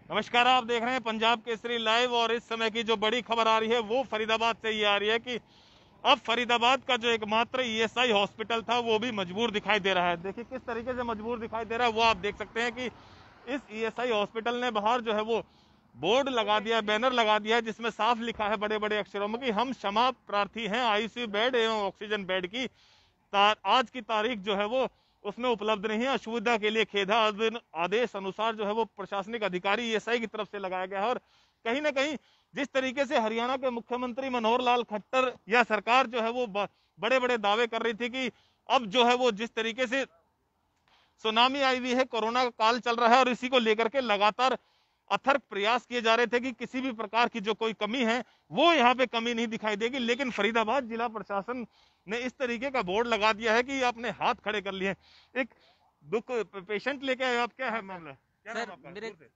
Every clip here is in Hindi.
नमस्कार, आप देख रहे हैं पंजाब केसरी लाइव और इस समय की जो बड़ी खबर आ रही है वो फरीदाबाद से ये आ रही है कि अब फरीदाबाद का जो एकमात्र ईएसआई हॉस्पिटल था वो भी मजबूर दिखाई दे रहा है। देखिए किस तरीके से मजबूर दिखाई दे रहा है वो आप देख सकते हैं कि इस ईएसआई हॉस्पिटल ने बाहर जो है वो बोर्ड लगा दिया, बैनर लगा दिया है जिसमें साफ लिखा है बड़े बड़े अक्षरों में कि हम क्षमा प्रार्थी हैं, आईसीयू बेड एवं ऑक्सीजन बेड की आज की तारीख जो है वो उसमें उपलब्ध नहीं है। असुविधा के लिए खेदा आदेश अनुसार जो है वो प्रशासनिक अधिकारी ईएसआई की तरफ से लगाया गया है। और कहीं ना कहीं जिस तरीके से हरियाणा के मुख्यमंत्री मनोहर लाल खट्टर या सरकार जो है वो बड़े बड़े दावे कर रही थी कि अब जो है वो जिस तरीके से सुनामी आई हुई है, कोरोना का काल चल रहा है और इसी को लेकर के लगातार अथक प्रयास किए जा रहे थे कि किसी भी प्रकार की जो कोई कमी है वो यहाँ पे कमी नहीं दिखाई देगी। लेकिन फरीदाबाद जिला प्रशासन ने इस तरीके का बोर्ड लगा दिया है कि अपने हाथ खड़े कर लिए। एक दुख पेशेंट लेके आए आप, क्या है मामला? सर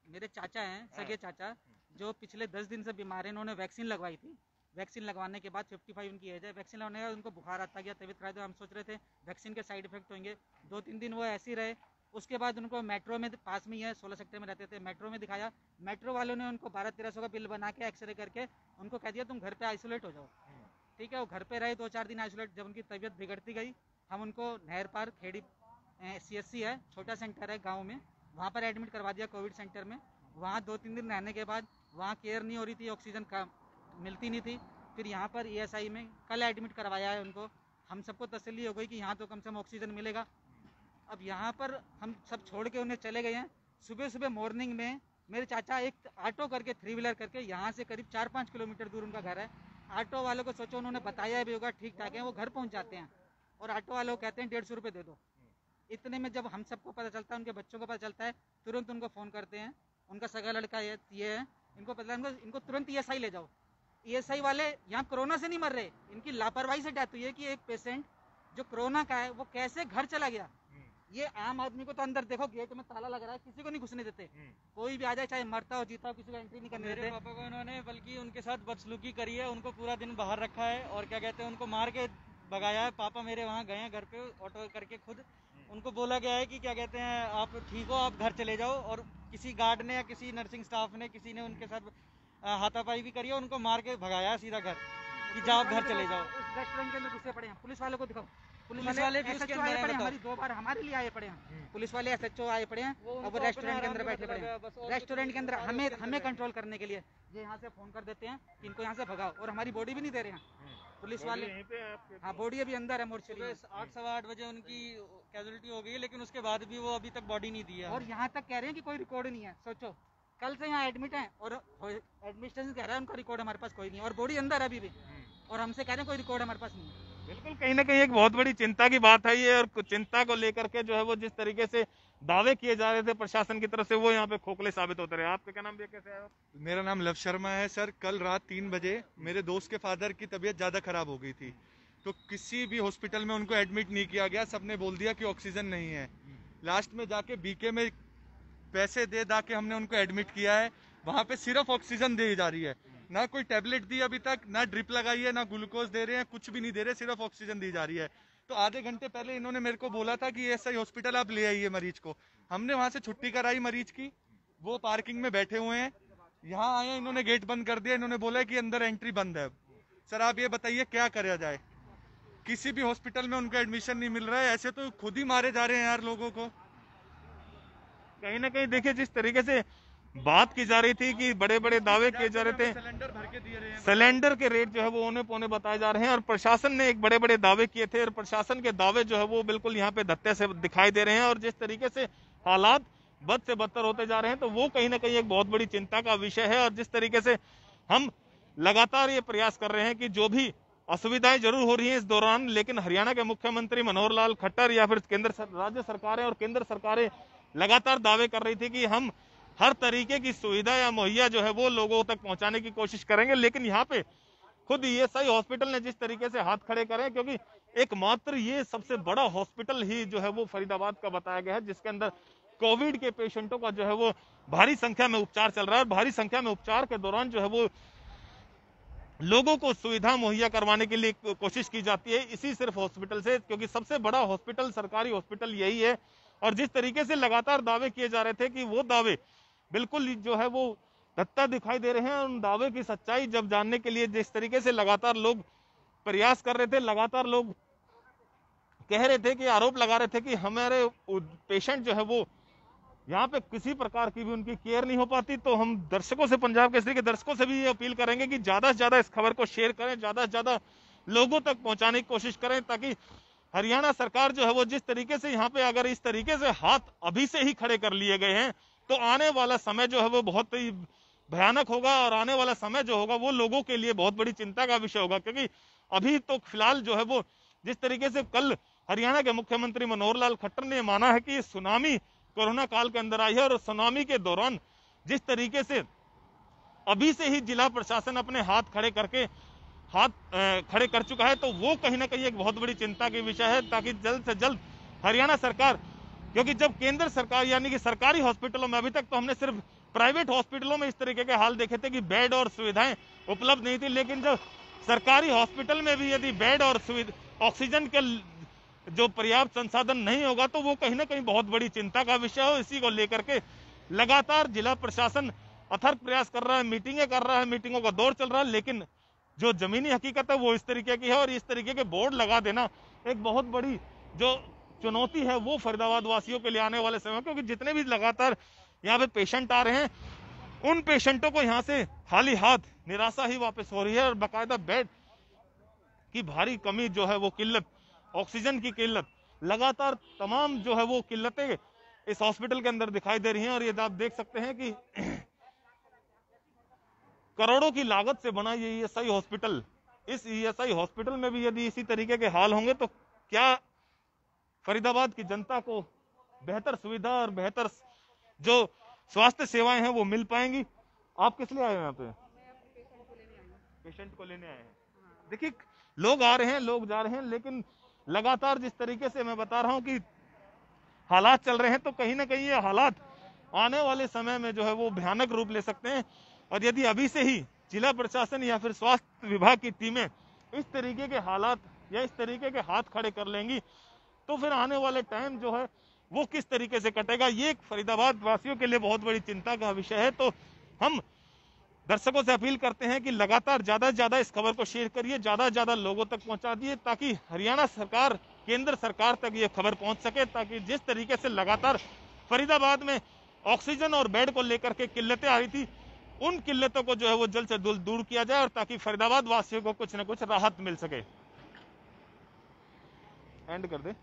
मेरे चाचा हैं, सगे चाचा, जो पिछले 10 दिन से बीमार हैं। इन्होंने वैक्सीन लगवाई थी। वैक्सीन लगवाने के बाद 55 उनकी एज है। वैक्सीन लगवाने के बाद उनको बुखार आता गया, तबीयत खराब। हम सोच रहे थे वैक्सीन के साइड इफेक्ट होंगे। 2-3 दिन वो ऐसे ही रहे। उसके बाद उनको मेट्रो में, पास में ही है, 16 सेक्टर में रहते थे, मेट्रो में दिखाया। मेट्रो वालों ने उनको 1200-1300 का बिल बना के एक्सरे करके उनको कह दिया तुम घर पे आइसोलेट हो जाओ। ठीक है, वो घर पे रहे 2-4 दिन आइसोलेट। जब उनकी तबीयत बिगड़ती गई, हम उनको नहर पार खेड़ी CSC है, छोटा सेंटर है गाँव में, वहाँ पर एडमिट करवा दिया कोविड सेंटर में। वहाँ 2-3 दिन रहने के बाद वहाँ केयर नहीं हो रही थी, ऑक्सीजन का मिलती नहीं थी। फिर यहाँ पर ESI में कल एडमिट करवाया है उनको। हम सबको तसल्ली हो गई कि यहाँ तो कम से कम ऑक्सीजन मिलेगा। अब यहाँ पर हम सब छोड़ के उन्हें चले गए हैं। सुबह सुबह मॉर्निंग में मेरे चाचा एक ऑटो करके, 3 व्हीलर करके, यहाँ से करीब 4-5 किलोमीटर दूर उनका घर है। ऑटो वालों को सोचो, उन्होंने बताया भी होगा ठीक ठाक है, वो घर पहुँच जाते हैं और ऑटो वालों को कहते हैं 150 रुपये दे दो। इतने में जब हम सबको पता चलता है, उनके बच्चों को पता चलता है, तुरंत उनको फ़ोन करते हैं। उनका सगा लड़का ये है, इनको पता है, इनको तुरंत ESI ले जाओ। ESI वाले यहाँ कोरोना से नहीं मर रहे, इनकी लापरवाही से डेथ हुई है कि एक पेशेंट जो कोरोना का है वो कैसे घर चला गया। ये आम आदमी को तो अंदर देखो, गेट में ताला लग रहा है, किसी को नहीं घुसने देते। कोई भी आ जाए, चाहे मरता हो जीता हो, किसी को एंट्री नहीं करने देते। मेरे पापा को इन्होंने बल्कि उनके साथ बदसलूकी करी है, उनको पूरा दिन बाहर रखा है और क्या कहते हैं उनको मार के भगाया है। पापा मेरे वहाँ गए हैं घर पे ऑटो करके खुद। उनको बोला गया है कि क्या कहते हैं आप ठीक हो, आप घर चले जाओ। और किसी गार्ड ने या किसी नर्सिंग स्टाफ ने, किसी ने उनके साथ हाथापाई भी करी है, उनको मार के भगाया है सीधा घर कि जाओ आप घर चले जाओ। रेस्टोरेंट के अंदर घुसे पड़े हैं, पुलिस वालों को दिखाओ। पुलिस वाले भी उसके अंदर है, हमारी 2 बार हमारे लिए आए पड़े हैं। पुलिस वाले SHO आए पड़े हैं, अब रेस्टोरेंट के अंदर बैठे पड़े हैं। रेस्टोरेंट के अंदर हमें कंट्रोल करने के लिए ये यहाँ से फोन कर देते हैं कि इनको यहाँ से भगाओ, और हमारी बॉडी भी नहीं दे रहे हैं पुलिस वाले। हाँ, बॉडी अभी अंदर है मोर्चरी। 8-8:15 बजे उनकी कैजुअलिटी हो गई, लेकिन उसके बाद भी वो अभी तक बॉडी नहीं दी है। और यहाँ तक कह रहे हैं कि कोई रिकॉर्ड नहीं है। सोचो, कल से यहाँ एडमिट है और एडमिनिस्ट्रेशन कह रहा है उनका रिकॉर्ड हमारे पास कोई नहीं है, और बॉडी अंदर अभी भी, और हमसे कह रहे हैं कोई रिकॉर्ड हमारे पास नहीं है। बिल्कुल, कहीं ना कहीं एक बहुत बड़ी चिंता की बात है ये। और चिंता को लेकर के जो है वो जिस तरीके से दावे किए जा रहे थे प्रशासन की तरफ से, वो यहाँ पे खोखले साबित होते रहे। आपका क्या नाम भी, कैसे है? मेरा नाम लव शर्मा है सर। कल रात 3 बजे मेरे दोस्त के फादर की तबीयत ज़्यादा खराब हो गई थी, तो किसी भी हॉस्पिटल में उनको एडमिट नहीं किया गया। सबने बोल दिया कि ऑक्सीजन नहीं है। लास्ट में जाके BK में पैसे दे के हमने उनको एडमिट किया है। वहाँ पे सिर्फ ऑक्सीजन दी जा रही है, ना कोई टैबलेट दी अभी तक, ना ड्रिप लगाई है, ना ग्लूकोज दे रहे हैं, कुछ भी नहीं दे रहे, सिर्फ ऑक्सीजन दी जा रही है। तो आधे घंटे पहले इन्होंने मेरे को बोला था कि ESI हॉस्पिटल आप ले आइए मरीज को। हमने वहां से छुट्टी कराई मरीज की, वो पार्किंग में बैठे हुए हैं। यहाँ आए, इन्होंने गेट बंद कर दिया। इन्होंने बोला कि अंदर एंट्री बंद है। सर आप ये बताइए क्या करा जाए? किसी भी हॉस्पिटल में उनको एडमिशन नहीं मिल रहा है। ऐसे तो खुद ही मारे जा रहे हैं यार लोगों को। कहीं ना कहीं देखिए जिस तरीके से बात की जा रही थी कि बड़े बड़े दावे किए जा रहे थे, सिलेंडर भर के दिए रहे हैं, सिलेंडर के रेट जो है वो औने पौने बताए जा रहे हैं, और प्रशासन ने एक बड़े बड़े दावे किए थे, और प्रशासन के दावे जो है वो बिल्कुल यहाँ पे धत्ते से दिखाई दे रहे हैं। और जिस तरीके से हालात बद से बदतर होते जा रहे हैं, तो वो कहीं ना कहीं एक बहुत बड़ी चिंता का विषय है। और जिस तरीके से हम लगातार ये प्रयास कर रहे हैं कि जो भी असुविधाएं जरूर हो रही हैं इस दौरान, लेकिन हरियाणा के मुख्यमंत्री मनोहर लाल खट्टर या फिर राज्य सरकारें और केंद्र सरकारें लगातार दावे कर रही थी कि हम हर तरीके की सुविधा या मुहैया जो है वो लोगों तक पहुंचाने की कोशिश करेंगे। लेकिन यहाँ पे खुद ESI हॉस्पिटल ने जिस तरीके से हाथ खड़े करे, क्योंकि एकमात्र ये सबसे बड़ा हॉस्पिटल ही जो है वो फरीदाबाद का बताया गया है, जिसके अंदर कोविड के पेशेंटों का जो है वो भारी संख्या में उपचार चल रहा है। भारी संख्या में उपचार के दौरान जो है वो लोगों को सुविधा मुहैया करवाने के लिए कोशिश की जाती है इसी सिर्फ हॉस्पिटल से, क्योंकि सबसे बड़ा हॉस्पिटल, सरकारी हॉस्पिटल यही है। और जिस तरीके से लगातार दावे किए जा रहे थे कि वो दावे बिल्कुल जो है वो तत्ता दिखाई दे रहे हैं। उन दावे की सच्चाई जब जानने के लिए जिस तरीके से लगातार लोग प्रयास कर रहे थे, लगातार लोग कह रहे थे कि आरोप लगा रहे थे कि हमारे पेशेंट जो है वो यहाँ पे किसी प्रकार की भी उनकी केयर नहीं हो पाती, तो हम दर्शकों से, पंजाब केसरी के दर्शकों से भी ये अपील करेंगे कि ज्यादा से ज्यादा इस खबर को शेयर करें, ज्यादा से ज्यादा लोगों तक पहुंचाने की कोशिश करें, ताकि हरियाणा सरकार जो है वो जिस तरीके से यहाँ पे अगर इस तरीके से हाथ अभी से ही खड़े कर लिए गए हैं तो आने वाला समय जो है वो बहुत ही भयानक होगा, और आने वाला समय जो होगा वो लोगों के लिए बहुत बड़ी चिंता का विषय होगा। क्योंकि अभी तो फिलहाल जो है वो जिस तरीके से कल हरियाणा के मुख्यमंत्री मनोहर लाल खट्टर ने माना है कि सुनामी कोरोना काल के अंदर आई है, और सुनामी के दौरान जिस तरीके से अभी से ही जिला प्रशासन अपने हाथ खड़े कर चुका है, तो वो कहीं ना कहीं एक बहुत बड़ी चिंता की विषय है, ताकि जल्द से जल्द हरियाणा सरकार, क्योंकि जब केंद्र सरकार यानी कि सरकारी हॉस्पिटलों में, अभी तक तो हमने सिर्फ प्राइवेट हॉस्पिटलों में इस तरीके के हाल देखे थे कि बेड और सुविधाएं उपलब्ध नहीं थी, लेकिन जब सरकारी हॉस्पिटल में भी यदि बेड और ऑक्सीजन के जो पर्याप्त संसाधन नहीं होगा तो वो कहीं ना कहीं बहुत बड़ी चिंता का विषय हो। इसी को लेकर के लगातार जिला प्रशासन अथक प्रयास कर रहा है, मीटिंगें कर रहा है, मीटिंगों का दौर चल रहा है, लेकिन जो जमीनी हकीकत है वो इस तरीके की है। और इस तरीके के बोर्ड लगा देना एक बहुत बड़ी जो चुनौती है वो फरीदाबाद वासियों के लिए आने वाले समय, क्योंकि जितने भी लगातार यहाँ पे पेशेंट आ रहे हैं उन पेशेंटों को यहाँ से खाली हाथ निराशा ही वापस हो रही है, और बाकायदा बेड की भारी कमी जो है वो किल्लत, ऑक्सीजन की किल्लत, लगातार तमाम जो है वो किल्लतें इस हॉस्पिटल के अंदर दिखाई दे रही हैं। और ये आप देख सकते हैं कि करोड़ों की लागत से बना ये ईएसआई हॉस्पिटल, इस ईएसआई हॉस्पिटल में भी यदि इसी तरीके के हाल होंगे तो क्या फरीदाबाद की जनता को बेहतर सुविधा और बेहतर जो स्वास्थ्य सेवाएं हैं वो मिल पाएंगी। आप किस लिए आए हैं यहाँ पे? पेशेंट को लेने आए हैं। देखिए लोग आ रहे हैं, लोग जा रहे हैं, लेकिन लगातार जिस तरीके से मैं बता रहा हूं कि हालात चल रहे हैं, तो कहीं ना कहीं ये हालात आने वाले समय में जो है वो भयानक रूप ले सकते हैं। और यदि अभी से ही जिला प्रशासन या फिर स्वास्थ्य विभाग की टीमें इस तरीके के हालात या इस तरीके के हाथ खड़े कर लेंगी तो फिर आने वाले टाइम जो है वो किस तरीके से कटेगा, ये एक फरीदाबाद वासियों के लिए बहुत बड़ी चिंता का विषय है। तो हम दर्शकों से अपील करते हैं कि लगातार ज्यादा से ज्यादा इस खबर को शेयर करिए, ज्यादा से ज्यादा लोगों तक पहुंचा दिए, ताकि हरियाणा सरकार, केंद्र सरकार तक ये खबर पहुंच सके, ताकि जिस तरीके से लगातार फरीदाबाद में ऑक्सीजन और बेड को लेकर के किल्लतें आ रही थी, उन किल्लतों को जो है वो जल्द से जल्द दूर किया जाए, और ताकि फरीदाबाद वासियों को कुछ न कुछ राहत मिल सके। एंड कर दे।